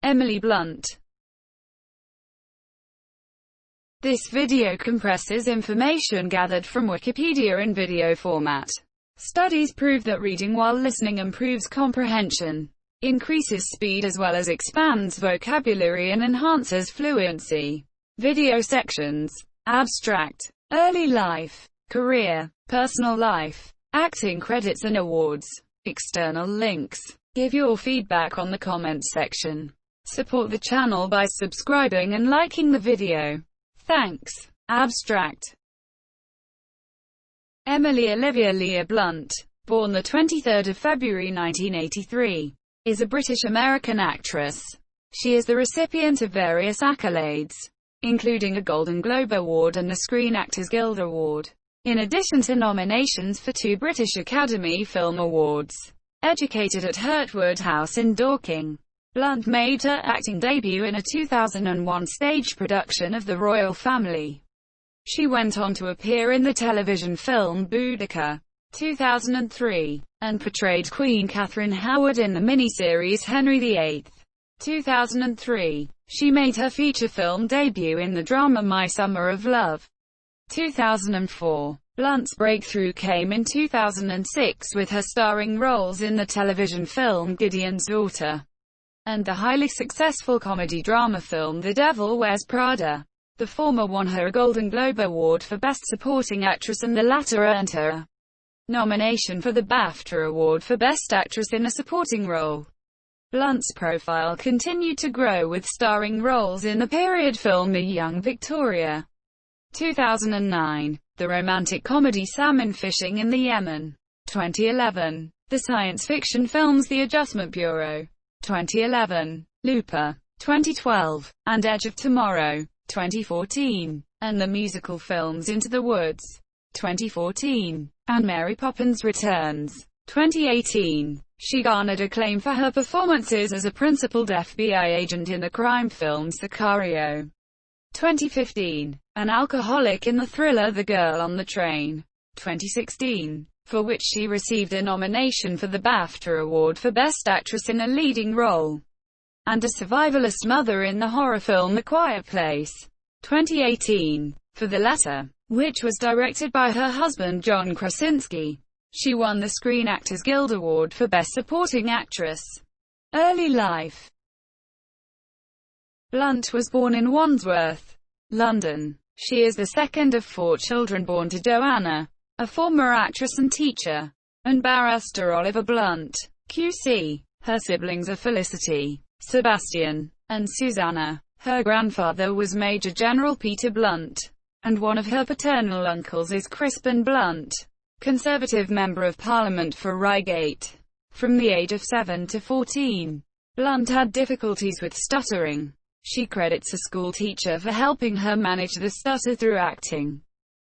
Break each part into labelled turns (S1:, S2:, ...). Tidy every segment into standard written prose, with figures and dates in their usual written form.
S1: Emily Blunt. This video compresses information gathered from Wikipedia in video format. Studies prove that reading while listening improves comprehension, increases speed as well as expands vocabulary and enhances fluency. Video sections. Abstract. Early life. Career. Personal life. Acting credits and awards. External links. Give your feedback on the comments section. Support the channel by subscribing and liking the video. Thanks. Abstract. Emily Olivia Leah Blunt, born the 23rd of February 1983, is a British-American actress. She is the recipient of various accolades, including a Golden Globe Award and the Screen Actors Guild Award, in addition to nominations for 2 British Academy Film Awards. Educated at Hurtwood House in Dorking, Blunt made her acting debut in a 2001 stage production of The Royal Family. She went on to appear in the television film Boudica, 2003, and portrayed Queen Catherine Howard in the miniseries Henry VIII, 2003. She made her feature film debut in the drama My Summer of Love, 2004. Blunt's breakthrough came in 2006 with her starring roles in the television film Gideon's Daughter, and the highly successful comedy-drama film The Devil Wears Prada. The former won her a Golden Globe Award for Best Supporting Actress and the latter earned her a nomination for the BAFTA Award for Best Actress in a Supporting Role. Blunt's profile continued to grow with starring roles in the period film The Young Victoria, 2009, the romantic comedy Salmon Fishing in the Yemen, 2011, the science fiction films The Adjustment Bureau, 2011, Looper, 2012, and Edge of Tomorrow, 2014, and the musical films Into the Woods, 2014, and Mary Poppins Returns, 2018. She garnered acclaim for her performances as a principled FBI agent in the crime film Sicario, 2015, an alcoholic in the thriller The Girl on the Train, 2016, for which she received a nomination for the BAFTA Award for Best Actress in a Leading Role, and a survivalist mother in the horror film The Quiet Place, 2018, for the latter, which was directed by her husband John Krasinski. She won the Screen Actors Guild Award for Best Supporting Actress. Early life. Blunt was born in Wandsworth, London. She is the second of 4 children born to Joanna, a former actress and teacher, and barrister Oliver Blunt, QC. Her siblings are Felicity, Sebastian, and Susanna. Her grandfather was Major General Peter Blunt, and one of her paternal uncles is Crispin Blunt, Conservative Member of Parliament for Reigate. From the age of 7 to 14, Blunt had difficulties with stuttering. She credits a school teacher for helping her manage the stutter through acting.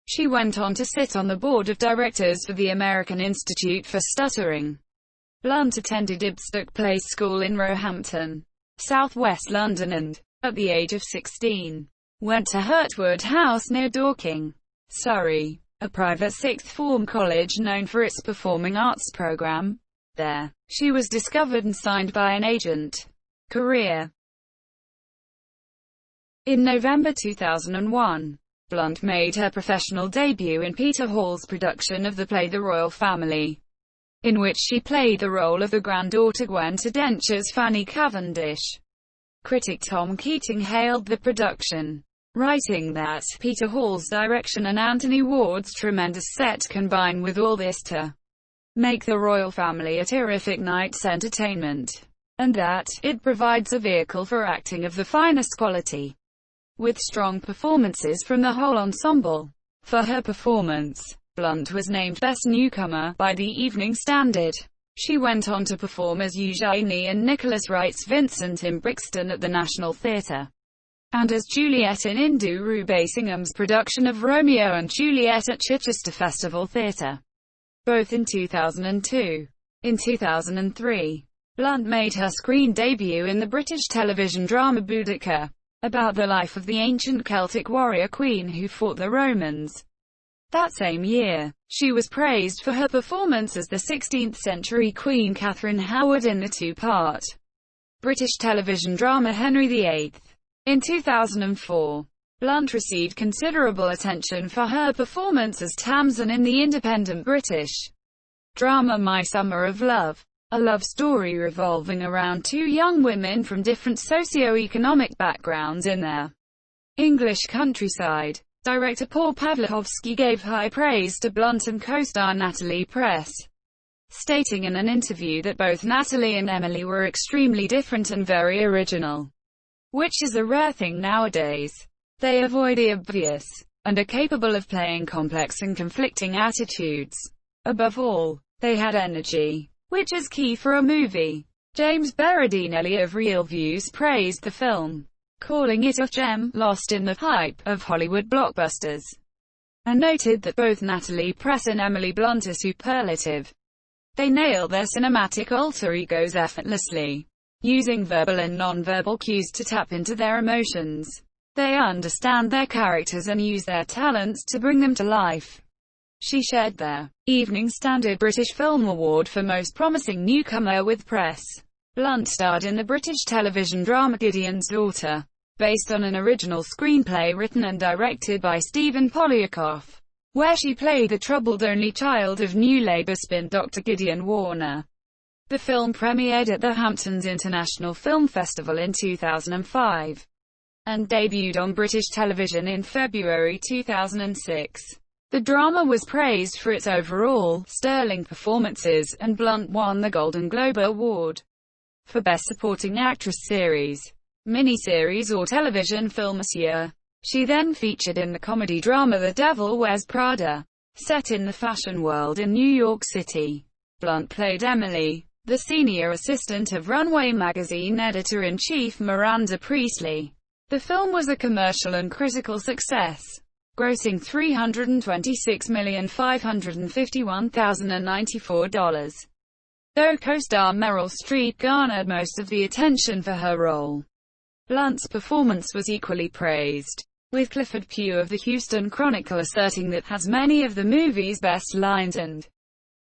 S1: She went on to sit on the board of directors for the American Institute for Stuttering. Blunt attended Ibstoke Place School in Roehampton, southwest London and, at the age of 16, went to Hurtwood House near Dorking, Surrey, a private sixth form college known for its performing arts program. There, she was discovered and signed by an agent. Career. In November 2001, Blunt made her professional debut in Peter Hall's production of the play The Royal Family, in which she played the role of the granddaughter Gwen to Densher's Fanny Cavendish. Critic Tom Keating hailed the production, writing that Peter Hall's direction and Anthony Ward's tremendous set combine with all this to make The Royal Family a terrific night's entertainment, and that it provides a vehicle for acting of the finest quality, with strong performances from the whole ensemble. For her performance, Blunt was named Best Newcomer by the Evening Standard. She went on to perform as Eugenie and Nicholas Wright's Vincent in Brixton at the National Theatre, and as Juliet in Induru Basingham's production of Romeo and Juliet at Chichester Festival Theatre, both in 2002. In 2003, Blunt made her screen debut in the British television drama Boudica, about the life of the ancient Celtic warrior queen who fought the Romans. That same year, she was praised for her performance as the 16th-century Queen Catherine Howard in the 2-part British television drama Henry VIII. In 2004, Blunt received considerable attention for her performance as Tamsin in the independent British drama My Summer of Love, a love story revolving around two young women from different socio-economic backgrounds in their English countryside. Director Paul Pawlikowski gave high praise to Blunt and co-star Natalie Press, stating in an interview that both Natalie and Emily were extremely different and very original, which is a rare thing nowadays. They avoid the obvious, and are capable of playing complex and conflicting attitudes. Above all, they had energy, which is key for a movie. James Berardinelli of Real Views praised the film, calling it a gem, lost in the hype of Hollywood blockbusters, and noted that both Natalie Press and Emily Blunt are superlative. They nail their cinematic alter egos effortlessly, using verbal and non-verbal cues to tap into their emotions. They understand their characters and use their talents to bring them to life. She shared their Evening Standard British Film Award for Most Promising Newcomer with Press. Blunt starred in the British television drama Gideon's Daughter, based on an original screenplay written and directed by Stephen Polyakov, where she played the troubled only child of New Labour spin Dr. Gideon Warner. The film premiered at the Hamptons International Film Festival in 2005, and debuted on British television in February 2006. The drama was praised for its overall sterling performances, and Blunt won the Golden Globe Award for Best Supporting Actress Series, Miniseries or Television Film this year. She then featured in the comedy drama The Devil Wears Prada, set in the fashion world in New York City. Blunt played Emily, the senior assistant of Runway magazine editor-in-chief Miranda Priestley. The film was a commercial and critical success, grossing $326,551,094. Though co-star Meryl Streep garnered most of the attention for her role, Blunt's performance was equally praised, with Clifford Pugh of the Houston Chronicle asserting that has many of the movie's best lines and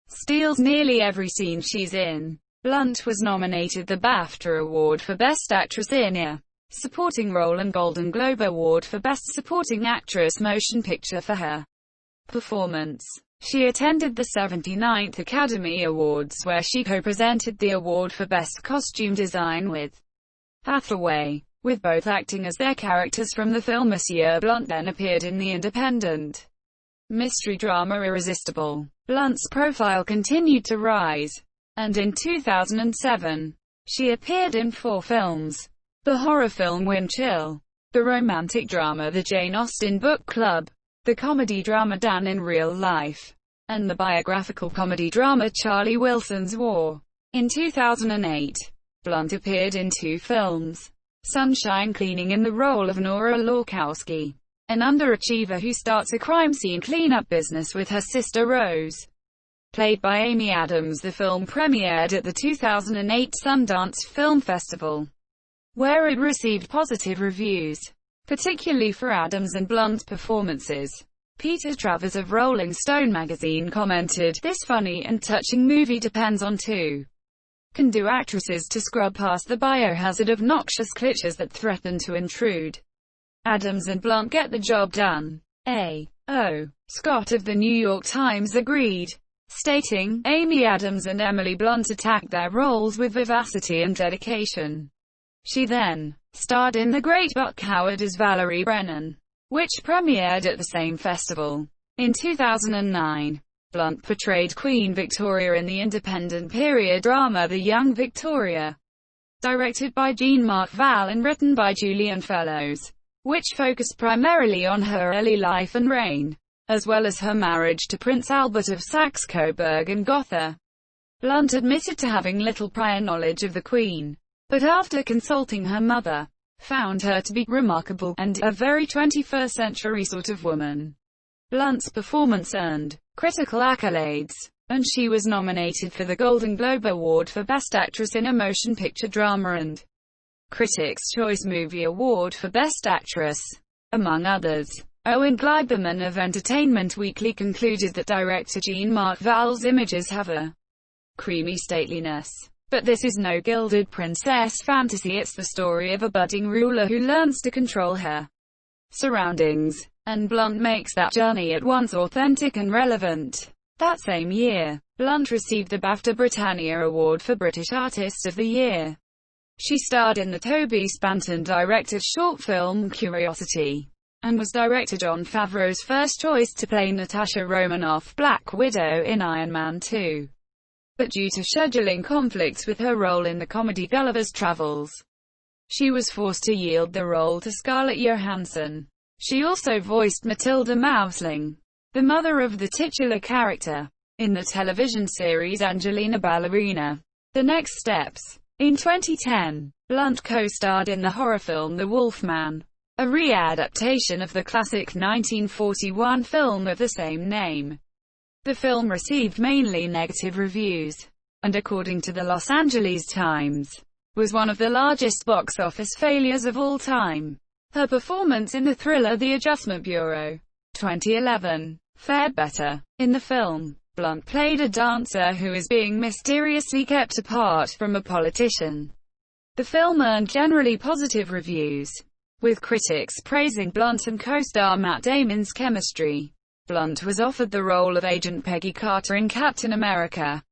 S1: steals nearly every scene she's in. Blunt was nominated the BAFTA Award for Best Actress in a Supporting Role and Golden Globe Award for Best Supporting Actress Motion Picture for her performance. She attended the 79th Academy Awards where she co-presented the award for Best Costume Design with Hathaway, with both acting as their characters from the film this year. Blunt then appeared in the independent mystery drama Irresistible. Blunt's profile continued to rise, and in 2007, she appeared in 4 films: the horror film Wind Chill, the romantic drama The Jane Austen Book Club, the comedy drama Dan in Real Life, and the biographical comedy drama Charlie Wilson's War. In 2008, Blunt appeared in 2 films: Sunshine Cleaning in the role of Nora Lorkowski, an underachiever who starts a crime scene cleanup business with her sister Rose, played by Amy Adams. The film premiered at the 2008 Sundance Film Festival, where it received positive reviews, particularly for Adams and Blunt's performances. Peter Travers of Rolling Stone magazine commented, "This funny and touching movie depends on 2 can-do actresses to scrub past the biohazard of noxious cliches that threaten to intrude. Adams and Blunt get the job done." A.O. Scott of the New York Times agreed, stating, "Amy Adams and Emily Blunt attacked their roles with vivacity and dedication." She then starred in The Great Buck Howard as Valerie Brennan, which premiered at the same festival. In 2009, Blunt portrayed Queen Victoria in the independent period drama The Young Victoria, directed by Jean-Marc Val and written by Julian Fellows, which focused primarily on her early life and reign, as well as her marriage to Prince Albert of Saxe-Coburg and Gotha. Blunt admitted to having little prior knowledge of the Queen, but after consulting her mother, found her to be remarkable and a very 21st century sort of woman. Blunt's performance earned critical accolades, and she was nominated for the Golden Globe Award for Best Actress in a Motion Picture Drama and Critics' Choice Movie Award for Best Actress, among others. Owen Gleiberman of Entertainment Weekly concluded that director Jean-Marc Val's images have a creamy stateliness But this is no gilded princess fantasy, it's the story of a budding ruler who learns to control her surroundings. And Blunt makes that journey at once authentic and relevant. That same year, Blunt received the BAFTA Britannia Award for British Artist of the Year. She starred in the Toby Spanton-directed short film Curiosity, and was director Jon Favreau's first choice to play Natasha Romanoff, Black Widow, in Iron Man 2. But due to scheduling conflicts with her role in the comedy Gulliver's Travels, she was forced to yield the role to Scarlett Johansson. She also voiced Matilda Mausling, the mother of the titular character, in the television series Angelina Ballerina: The Next Steps. In 2010, Blunt co-starred in the horror film The Wolf Man, a re-adaptation of the classic 1941 film of the same name. The film received mainly negative reviews, and according to the Los Angeles Times, was one of the largest box office failures of all time. Her performance in the thriller The Adjustment Bureau, 2011, fared better. In the film, Blunt played a dancer who is being mysteriously kept apart from a politician. The film earned generally positive reviews, with critics praising Blunt and co-star Matt Damon's chemistry. Blunt was offered the role of Agent Peggy Carter in Captain America: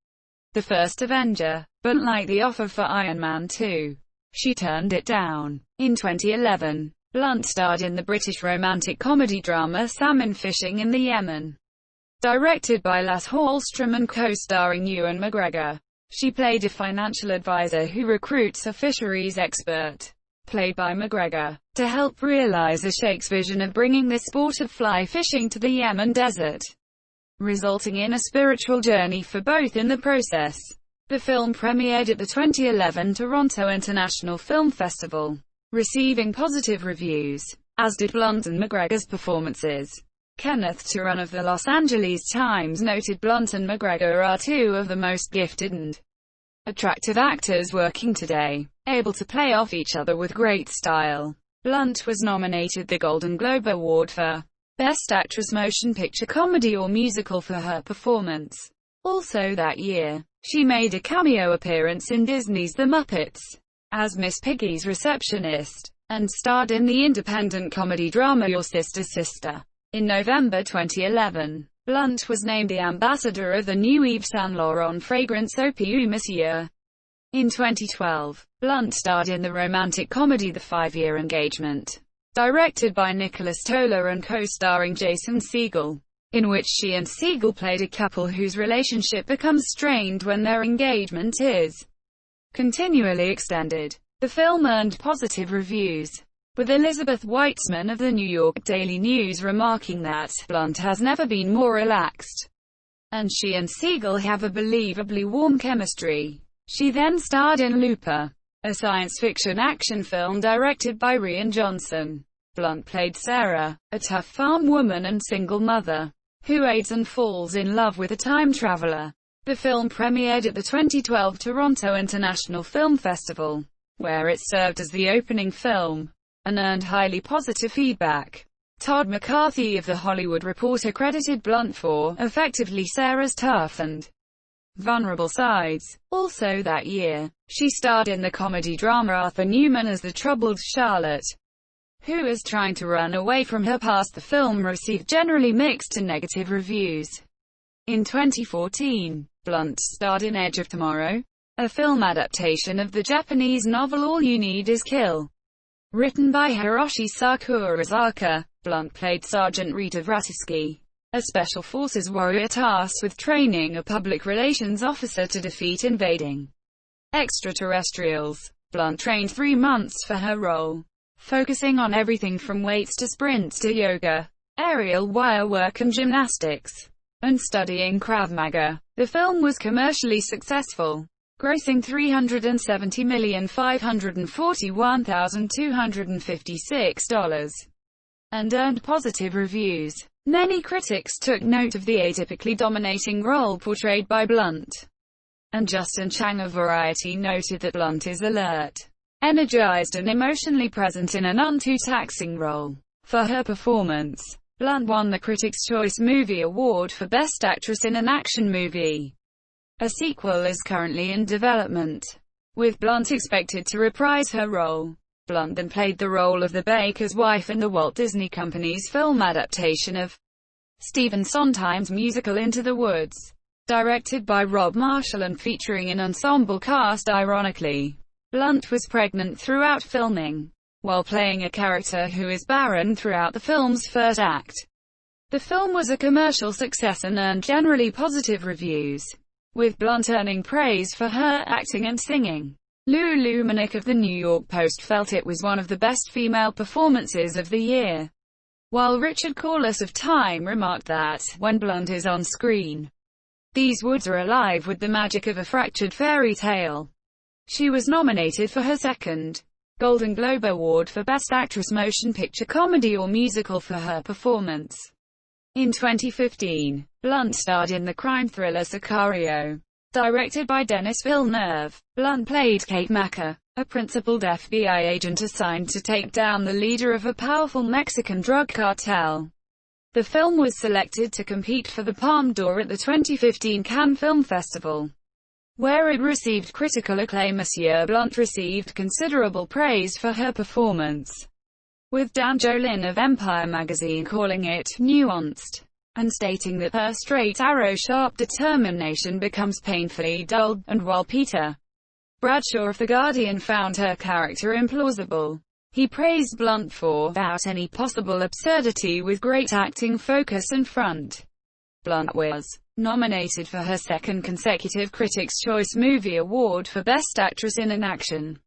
S1: The First Avenger, but liked the offer for Iron Man 2. She turned it down. In 2011, Blunt starred in the British romantic comedy drama Salmon Fishing in the Yemen, directed by Lasse Hallström and co-starring Ewan McGregor. She played a financial advisor who recruits a fisheries expert, played by McGregor, to help realize the Sheikh's vision of bringing the sport of fly fishing to the Yemen desert, resulting in a spiritual journey for both in the process. The film premiered at the 2011 Toronto International Film Festival, receiving positive reviews, as did Blunt and McGregor's performances. Kenneth Turan of the Los Angeles Times noted Blunt and McGregor are two of the most gifted and attractive actors working today, able to play off each other with great style. Blunt was nominated the Golden Globe Award for Best Actress Motion Picture Comedy or Musical for her performance. Also that year, she made a cameo appearance in Disney's The Muppets as Miss Piggy's receptionist, and starred in the independent comedy drama Your Sister's Sister. In November 2011, Blunt was named the ambassador of the new Yves Saint Laurent fragrance Eau Pour Monsieur. In 2012, Blunt starred in the romantic comedy The 5-Year Engagement, directed by Nicholas Toller and co-starring Jason Segel, in which she and Segel played a couple whose relationship becomes strained when their engagement is continually extended. The film earned positive reviews, with Elizabeth Weitzman of the New York Daily News remarking that Blunt has never been more relaxed, and she and Segel have a believably warm chemistry. She then starred in Looper, a science fiction action film directed by Rian Johnson. Blunt played Sarah, a tough farm woman and single mother, who aids and falls in love with a time traveler. The film premiered at the 2012 Toronto International Film Festival, where it served as the opening film, and earned highly positive feedback. Todd McCarthy of The Hollywood Reporter credited Blunt for effectively Sarah's tough and vulnerable sides. Also that year, she starred in the comedy drama Arthur Newman as the troubled Charlotte, who is trying to run away from her past. The film received generally mixed to negative reviews. In 2014, Blunt starred in Edge of Tomorrow, a film adaptation of the Japanese novel All You Need Is Kill, written by Hiroshi Sakurazaka. Blunt played Sergeant Rita Vratisky, a special forces warrior tasked with training a public relations officer to defeat invading extraterrestrials. Blunt trained 3 months for her role, focusing on everything from weights to sprints to yoga, aerial wire work and gymnastics, and studying Krav Maga. The film was commercially successful, grossing $370,541,256, and earned positive reviews. Many critics took note of the atypically dominating role portrayed by Blunt, and Justin Chang of Variety noted that Blunt is alert, energized and emotionally present in a none too taxing role. For her performance, Blunt won the Critics' Choice Movie Award for Best Actress in an Action Movie. A sequel is currently in development, with Blunt expected to reprise her role. Blunt then played the role of the baker's wife in the Walt Disney Company's film adaptation of Stephen Sondheim's musical Into the Woods, directed by Rob Marshall and featuring an ensemble cast. Ironically, Blunt was pregnant throughout filming, while playing a character who is barren throughout the film's first act. The film was a commercial success and earned generally positive reviews, with Blunt earning praise for her acting and singing. Lulu Manick of the New York Post felt it was one of the best female performances of the year, while Richard Corliss of Time remarked that, when Blunt is on screen, these woods are alive with the magic of a fractured fairy tale. She was nominated for her second Golden Globe Award for Best Actress Motion Picture Comedy or Musical for her performance. In 2015, Blunt starred in the crime thriller Sicario, directed by Denis Villeneuve. Blunt played Kate Macker, a principled FBI agent assigned to take down the leader of a powerful Mexican drug cartel. The film was selected to compete for the Palme d'Or at the 2015 Cannes Film Festival, where it received critical acclaim. Monsieur Blunt received considerable praise for her performance, with Dan Jolin of Empire magazine calling it nuanced, and stating that her straight-arrow sharp determination becomes painfully dull, and while Peter Bradshaw of The Guardian found her character implausible, he praised Blunt for "without any possible absurdity with great acting focus and front." Blunt was nominated for her second consecutive Critics' Choice Movie Award for Best Actress in an Action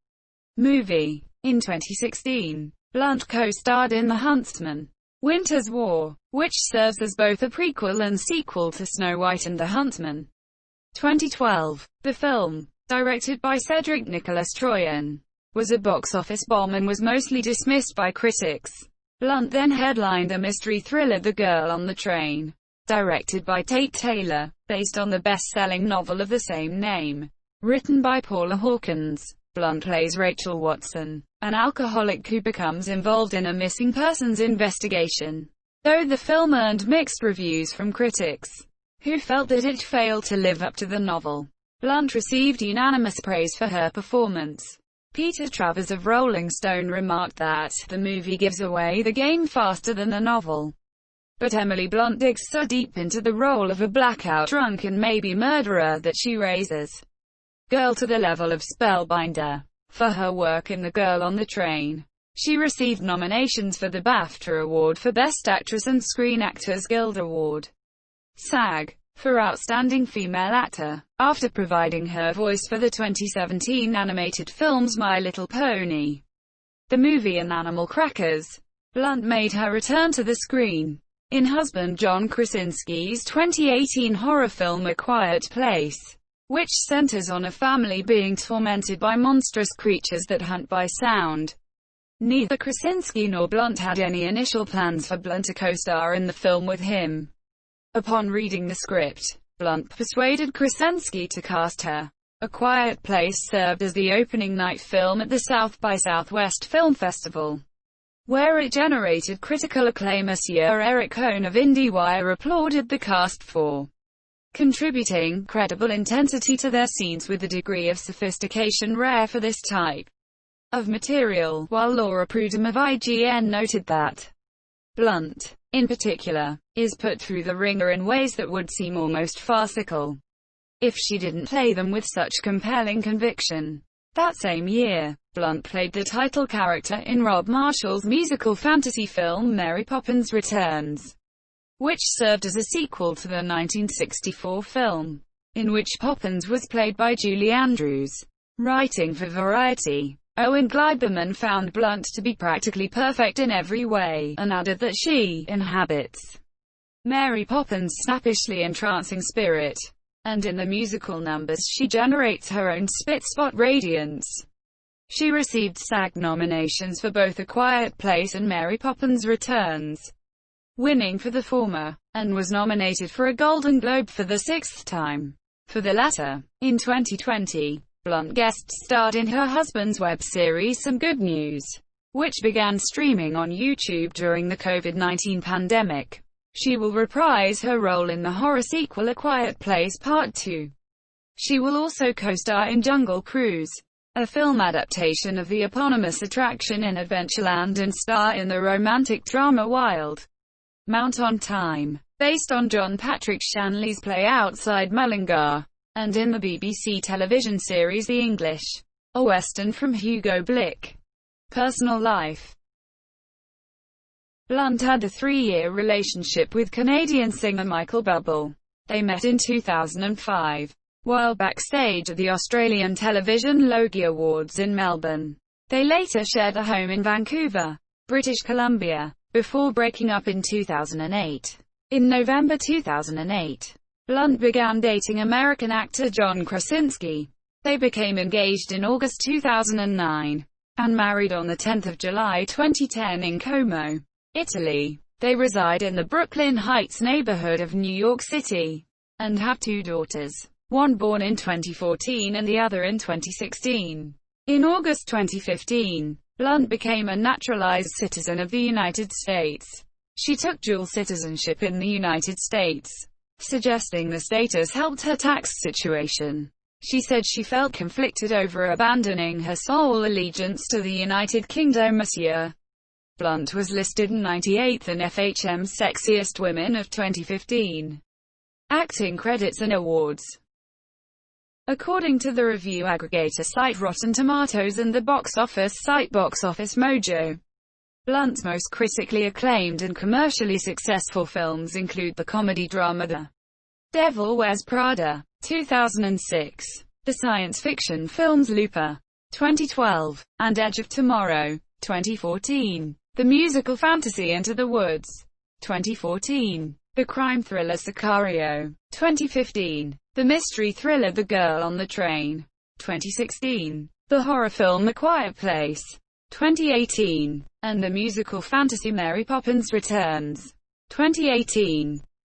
S1: Movie. In 2016, Blunt co-starred in The Huntsman: Winter's War, which serves as both a prequel and sequel to Snow White and the Huntsman. 2012. The film, directed by Cedric Nicolas Troyan, was a box office bomb and was mostly dismissed by critics. Blunt then headlined a mystery thriller The Girl on the Train, directed by Tate Taylor, based on the best-selling novel of the same name, written by Paula Hawkins. Blunt plays Rachel Watson, an alcoholic who becomes involved in a missing persons investigation. Though the film earned mixed reviews from critics, who felt that it failed to live up to the novel, Blunt received unanimous praise for her performance. Peter Travers of Rolling Stone remarked that the movie gives away the game faster than the novel. But Emily Blunt digs so deep into the role of a blackout drunk and maybe murderer that she raises Girl to the level of Spellbinder. For her work in The Girl on the Train, she received nominations for the BAFTA Award for Best Actress and Screen Actors Guild Award, SAG, for Outstanding Female Actor, after providing her voice for the 2017 animated films My Little Pony, the movie and Animal Crackers. Blunt made her return to the screen in husband John Krasinski's 2018 horror film A Quiet Place, which centers on a family being tormented by monstrous creatures that hunt by sound. Neither Krasinski nor Blunt had any initial plans for Blunt to co-star in the film with him. Upon reading the script, Blunt persuaded Krasinski to cast her. A Quiet Place served as the opening night film at the South by Southwest Film Festival, where it generated critical acclaim. Monsieur Eric Cohn of IndieWire applauded the cast for contributing credible intensity to their scenes with a degree of sophistication rare for this type of material, while Laura Prudhomme of IGN noted that Blunt, in particular, is put through the ringer in ways that would seem almost farcical if she didn't play them with such compelling conviction. That same year, Blunt played the title character in Rob Marshall's musical fantasy film Mary Poppins Returns, which served as a sequel to the 1964 film, in which Poppins was played by Julie Andrews. Writing for Variety, Owen Gleiberman found Blunt to be practically perfect in every way, and added that she inhabits Mary Poppins' snappishly entrancing spirit, and in the musical numbers she generates her own spit-spot radiance. She received SAG nominations for both A Quiet Place and Mary Poppins Returns, winning for the former, and was nominated for a Golden Globe for the sixth time for the latter. In 2020, Blunt guest-starred in her husband's web series Some Good News, which began streaming on YouTube during the COVID-19 pandemic. She will reprise her role in the horror sequel A Quiet Place Part 2. She will also co-star in Jungle Cruise, a film adaptation of the eponymous attraction in Adventureland, and star in the romantic drama Wild Mount on Time, based on John Patrick Shanley's play Outside Mullingar, and in the BBC television series The English, a western from Hugo Blick. Personal life. Blunt had a 3-year relationship with Canadian singer Michael Bublé. They met in 2005, while backstage at the Australian Television Logie Awards in Melbourne. They later shared a home in Vancouver, British Columbia, before breaking up in 2008. In November 2008, Blunt began dating American actor John Krasinski. They became engaged in August 2009, and married on 10 July 2010 in Como, Italy. They reside in the Brooklyn Heights neighborhood of New York City, and have 2 daughters, one born in 2014 and the other in 2016. In August 2015, Blunt became a naturalized citizen of the United States. She took dual citizenship in the United States, suggesting the status helped her tax situation. She said she felt conflicted over abandoning her sole allegiance to the United Kingdom this year. Blunt was listed 98th in FHM's Sexiest Women of 2015. Acting credits and awards. According to the review aggregator site Rotten Tomatoes and the box office site Box Office Mojo, Blunt's most critically acclaimed and commercially successful films include the comedy-drama The Devil Wears Prada, 2006, the science fiction films Looper, 2012, and Edge of Tomorrow, 2014, the musical fantasy Into the Woods, 2014, the crime thriller Sicario, 2015, the mystery thriller The Girl on the Train, 2016, the horror film The Quiet Place, 2018, and the musical fantasy Mary Poppins Returns, 2018.